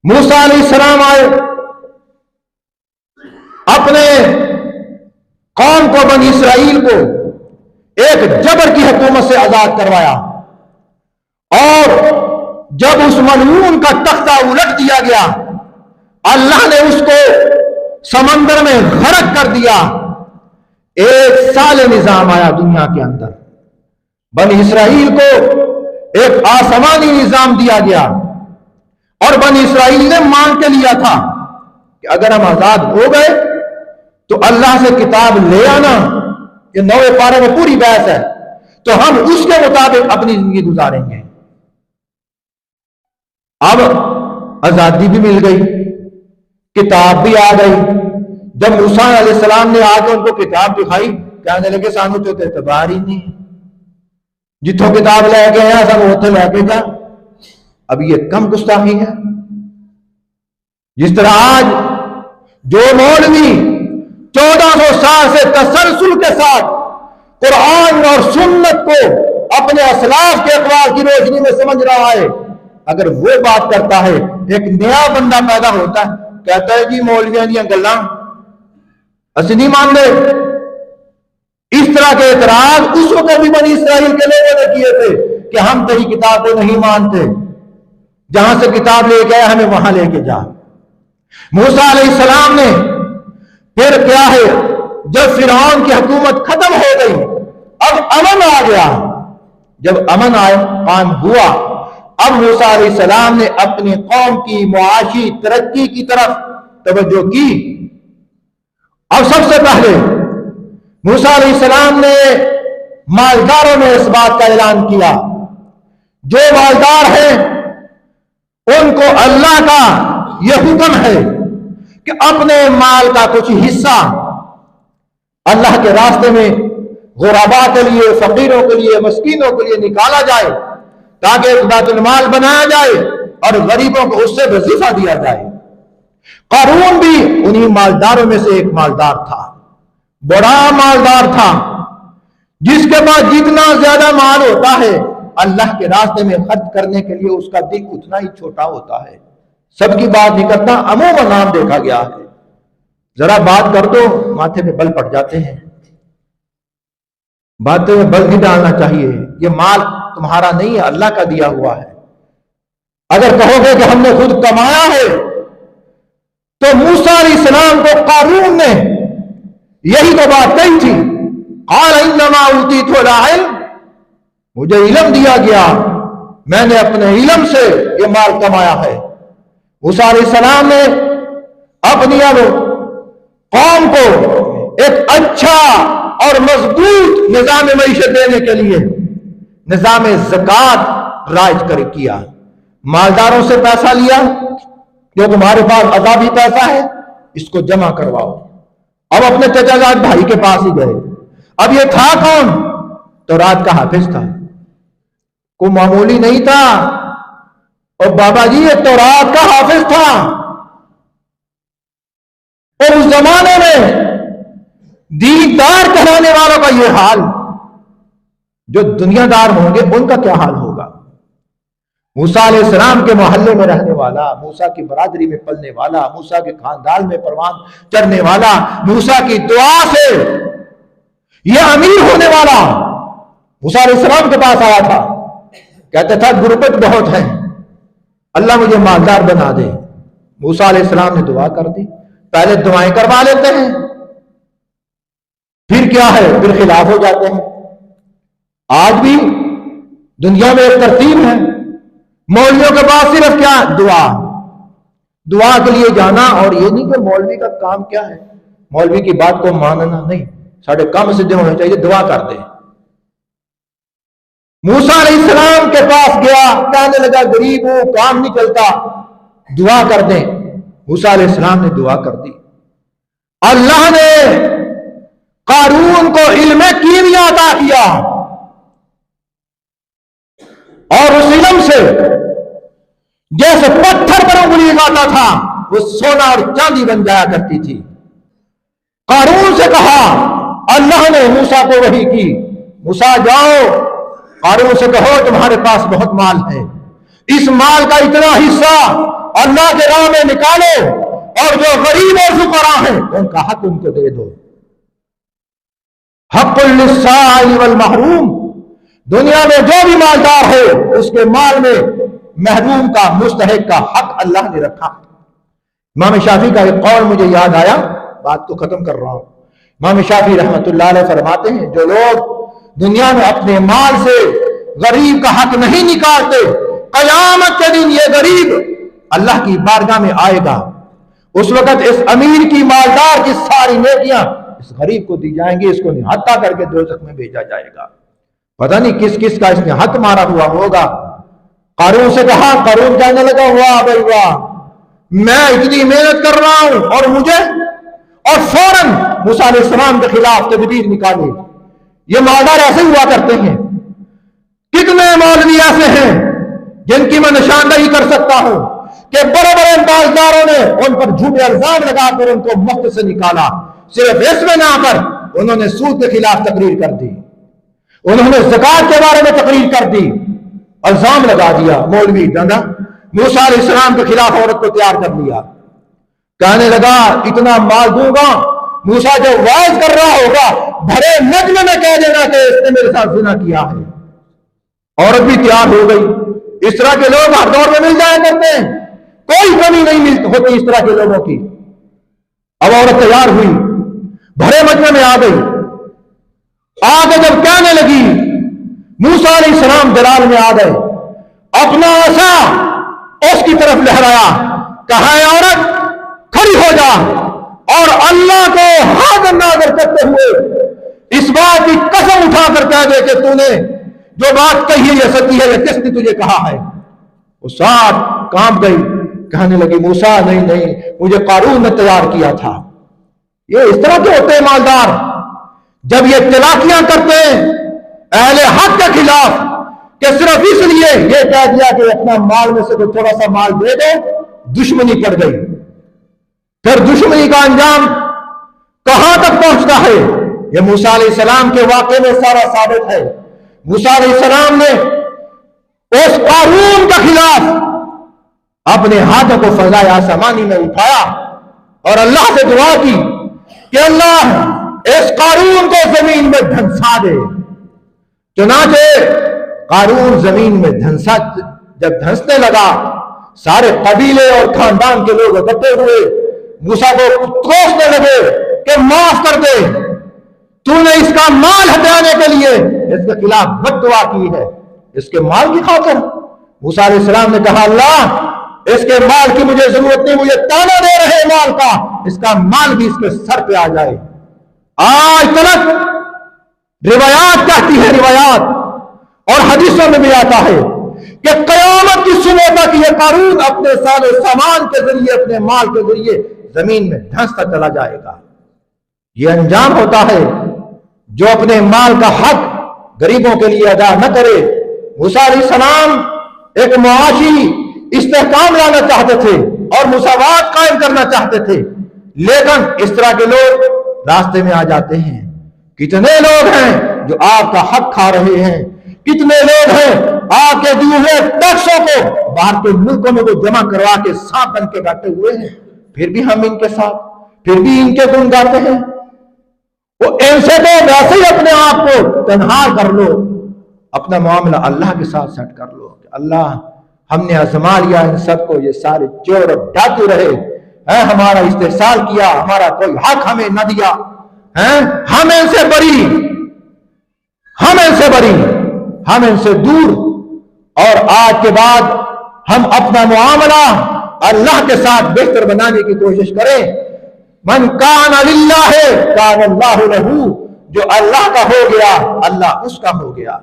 موسیٰ علیہ السلام آئے، اپنے قوم کو، بنی اسرائیل کو ایک جبر کی حکومت سے آزاد کروایا، اور جب اس ملعون کا تختہ الٹ دیا گیا، اللہ نے اس کو سمندر میں غرق کر دیا۔ 1 سال نظام آیا دنیا کے اندر، بنی اسرائیل کو ایک آسمانی نظام دیا گیا، اور بنی اسرائیل نے مان کے لیا تھا کہ اگر ہم آزاد ہو گئے تو اللہ سے کتاب لے آنا، یہ 9 پارے میں پوری بحث ہے، تو ہم اس کے مطابق اپنی زندگی گزاریں گے۔ اب آزادی بھی مل گئی، کتاب بھی آ گئی۔ جب موسیٰ علیہ السلام نے آ کے ان کو کتاب دکھائی، کہنے لگے سانو تو اعتبار ہی نہیں، جتوں کتاب لے کے آیا سب اتنے لے کے جا۔ اب یہ کم گستاخی ہے؟ جس طرح آج جو مولوی 1400 سال سے تسلسل کے ساتھ قرآن اور سنت کو اپنے اسلاف کے اقوال کی روشنی میں سمجھ رہا ہے، اگر وہ بات کرتا ہے، ایک نیا بندہ پیدا ہوتا ہے، کہتا ہے جی مولویاں دیاں گلاں اسی نہیں مانتے۔ اس طرح کے اعتراض اس وقت بھی بنی اسرائیل کے لوگوں نے کیے تھے کہ ہم تیری کتاب کو نہیں مانتے، جہاں سے کتاب لے کے آئے ہمیں وہاں لے کے جا۔ موسیٰ علیہ السلام نے پھر کیا ہے، جب فرعون کی حکومت ختم ہو گئی، اب امن آ گیا۔ جب امن قائم ہوا، اب موسیٰ علیہ السلام نے اپنی قوم کی معاشی ترقی کی طرف توجہ کی۔ اب سب سے پہلے موسیٰ علیہ السلام نے مالداروں میں اس بات کا اعلان کیا، جو مالدار ہیں ان کو اللہ کا یہ حکم ہے کہ اپنے مال کا کچھ حصہ اللہ کے راستے میں غرباء کے لیے، فقیروں کے لیے، مسکینوں کے لیے نکالا جائے، تاکہ بیت المال بنایا جائے اور غریبوں کو اس سے وظیفہ دیا جائے۔ قارون بھی انہی مالداروں میں سے ایک مالدار تھا، بڑا مالدار تھا، جس کے پاس جتنا زیادہ مال ہوتا ہے اللہ کے راستے میں خرچ کرنے کے لیے اس کا دل اتنا ہی چھوٹا ہوتا ہے۔ سب کی بات نہیں کرتا، عموماً نام دیکھا گیا ہے، ذرا بات کر دو ماتھے پہ بل پڑ جاتے ہیں۔ باتیں میں بل نہیں ڈالنا چاہیے، یہ مال تمہارا نہیں ہے، اللہ کا دیا ہوا ہے۔ اگر کہو گے کہ ہم نے خود کمایا ہے، تو موسیٰ علیہ السلام کو قارون نے یہی تو بات کہی تھی، قال انما اوتیت علی علم، مجھے علم دیا گیا، میں نے اپنے علم سے یہ مال کمایا ہے۔ موسیٰ علیہ السلام نے اپنی قوم کو ایک اچھا اور مضبوط نظام معیشت دینے کے لیے نظام زکوٰۃ رائج کیا۔ مالداروں سے پیسہ لیا، جو تمہارے پاس عذابی پیسہ ہے اس کو جمع کرواؤ۔ اب اپنے چچا زاد بھائی کے پاس ہی گئے۔ اب یہ تھا کون؟ تورات کا حافظ تھا، کوئی معمولی نہیں تھا، اور بابا جی یہ تورات کا حافظ تھا۔ اور اس زمانے میں دیندار کہلانے والوں کا یہ حال، جو دنیا دار ہوں گے ان کا کیا حال ہوگا؟ موسیٰ علیہ السلام کے محلے میں رہنے والا، موسیٰ کی برادری میں پلنے والا، موسیٰ کے خاندان میں پروان چڑھنے والا، موسیٰ کی دعا سے یہ امیر ہونے والا موسیٰ علیہ السلام کے پاس آیا تھا، کہتا تھا غربت بہت ہے، اللہ مجھے مالدار بنا دے۔ موسیٰ علیہ السلام نے دعا کر دی۔ پہلے دعائیں کروا لیتے ہیں، پھر کیا ہے، پھر خلاف ہو جاتے ہیں۔ آج بھی دنیا میں ایک ترتیب ہے، مولویوں کے پاس صرف کیا، دعا کے لیے جانا، اور یہ نہیں کہ مولوی کا کام کیا ہے، مولوی کی بات کو ماننا نہیں، ساڑھے کم سدھے ہونے چاہیے، دعا کر دیں۔ موسیٰ علیہ السلام کے پاس گیا، کہنے لگا غریب ہوں، کام نہیں چلتا، دعا کر دیں۔ موسیٰ علیہ السلام نے دعا کر دی۔ اللہ نے قارون کو علم کیمیا عطا کیا، اور اس علم سے جیسے پتھر پر انگلی لگاتا تھا وہ سونا اور چاندی بن جایا کرتی تھی۔ قارون سے کہا اللہ نے موسیٰ کو وحی کی، موسیٰ جاؤ قارون سے کہو تمہارے پاس بہت مال ہے، اس مال کا اتنا حصہ اللہ کے راہ میں نکالو اور جو غریب اور فقراء ہیں ان کا حق ان کو دے دو. حق للسائل والمحروم. دنیا میں جو بھی مالدار ہے اس کے مال میں محروم کا مستحق کا حق اللہ نے رکھا. امام شافعی کا ایک قول مجھے یاد آیا, بات کو ختم کر رہا ہوں. امام شافعی رحمۃ اللہ علیہ فرماتے ہیں جو لوگ دنیا میں اپنے مال سے غریب کا حق نہیں نکالتے, قیامت کے دن یہ غریب اللہ کی بارگاہ میں آئے گا. اس وقت اس امیر کی مالدار کی ساری نیکیاں اس غریب کو دی جائیں گی, اس کو نہتا کر کے دوزخ میں بھیجا جائے گا. پتہ نہیں کس کس کا اس نے حق مارا ہوا ہوگا. قارون سے کہا, قارون کہنے لگا واہ بھائی واہ, میں اتنی محنت کر رہا ہوں اور مجھے, اور فوراً موسیٰ علیہ السلام کے خلاف تدبیر نکالے. یہ مالدار ایسے ہوا کرتے ہیں. کتنے مولوی ایسے ہیں جن کی میں نشاندہی کر سکتا ہوں کہ بڑے بڑے مالداروں نے ان پر جھوٹے الزام لگا کر ان کو مفت سے نکالا. صرف اس میں نہ کر انہوں نے سود کے خلاف تقریر کر دی, انہوں نے زکات کے بارے میں تقریر کر دی, الزام لگا دیا. مولوی ڈنڈا موسیٰ علیہ السلام کے خلاف عورت کو تیار کر لیا, کہنے لگا اتنا مال دوں گا, موسیٰ جو وعظ کر رہا ہوگا بھرے نجم میں کہہ دینا کہ اس نے میرے ساتھ زنا کیا ہے. عورت بھی تیار ہو گئی. اس طرح کے لوگ ہر دور میں مل جایا کرتے ہیں, کوئی کمی نہیں ہوتی اس طرح کے لوگوں کی. اب عورت تیار ہوئی, بھرے مجمع میں آ گئی. آگے جب کہنے لگی, موسیٰ علیہ السلام جلال میں آ گئے, اپنا عصا اس کی طرف لہرایا, کہا اے عورت کھڑی ہو جا, اور اللہ کو حاضر ناظر کرتے ہوئے اس بات کی قسم اٹھا کر کہہ دے کہ تو نے جو بات کہی ہے یہ سچی ہے, یہ کس نے تجھے کہا ہے. وہ ساتھ کانپ گئی, کہنے لگی موسیٰ نہیں نہیں, مجھے قارون نے تیار کیا تھا. یہ اس طرح کے ہوتے ہیں مالدار, جب یہ چلاکیاں کرتے ہیں اہل حق کے خلاف کہ صرف اس لیے یہ کہہ دیا کہ اپنا مال میں سے کوئی تھوڑا سا مال دے دو, دشمنی پڑ گئی. پھر دشمنی کا انجام کہاں تک پہنچتا ہے یہ موسیٰ علیہ السلام کے واقعے میں سارا ثابت ہے. موسیٰ علیہ السلام نے اس قارون کے خلاف اپنے ہاتھوں کو فضائے آسمانی میں اٹھایا اور اللہ سے دعا کی کہ اللہ اس قارون کو زمین میں دھنسا دے. چنانچہ قارون زمین میں دھنسا, جب دھنسنے لگا سارے قبیلے اور خاندان کے لوگ اکٹھے ہوئے, موسیٰ کو کوسنے لگے کہ معاف کر دے, تو نے اس کا مال ہٹانے کے لیے اس کے خلاف بد دعا کی ہے, اس کے مال کی خاطر. موسیٰ علیہ السلام نے کہا اللہ اس کے مال کی مجھے ضرورت نہیں, مجھے تانا دے رہے مال کا, اس کا مال بھی اس کے سر پہ آ جائے. آج تک روایات کہتی ہے, روایات اور حدیثوں میں بھی آتا ہے کہ قیامت کی صبح تک یہ قارون اپنے سال و سامان کے ذریعے, اپنے مال کے ذریعے زمین میں دھنستا چلا جائے گا. یہ انجام ہوتا ہے جو اپنے مال کا حق غریبوں کے لیے ادا نہ کرے. موسیٰ علیہ السلام ایک معاشی استحکام لانا چاہتے تھے اور مساوات قائم کرنا چاہتے تھے, لیکن اس طرح کے لوگ راستے میں آ جاتے ہیں. کتنے لوگ ہیں جو آپ کا حق کھا رہے ہیں, کتنے لوگ ہیں آپ کے دیے ہوئے ٹیکسوں کو باہر کے ملکوں میں وہ جمع کروا کے سانپ بن کے بیٹھے ہوئے ہیں, پھر بھی ہم ان کے ساتھ, پھر بھی ان کے گن گاتے ہیں. وہ ان سے تو ویسے ہی اپنے آپ کو تنہا کر لو, اپنا معاملہ اللہ کے ساتھ سیٹ کر لو کہ اللہ ہم نے آزما لیا ان سب کو, یہ سارے چور اور ڈاکو رہے ہیں, ہمارا استحصال کیا, ہمارا کوئی حق ہمیں نہ دیا, ہم ان سے بری, ہم ان سے بری, ہم ان سے دور. اور آج کے بعد ہم اپنا معاملہ اللہ کے ساتھ بہتر بنانے کی کوشش کریں. من کان للہ کان اللہ لہ, جو اللہ کا ہو گیا اللہ اس کا ہو گیا.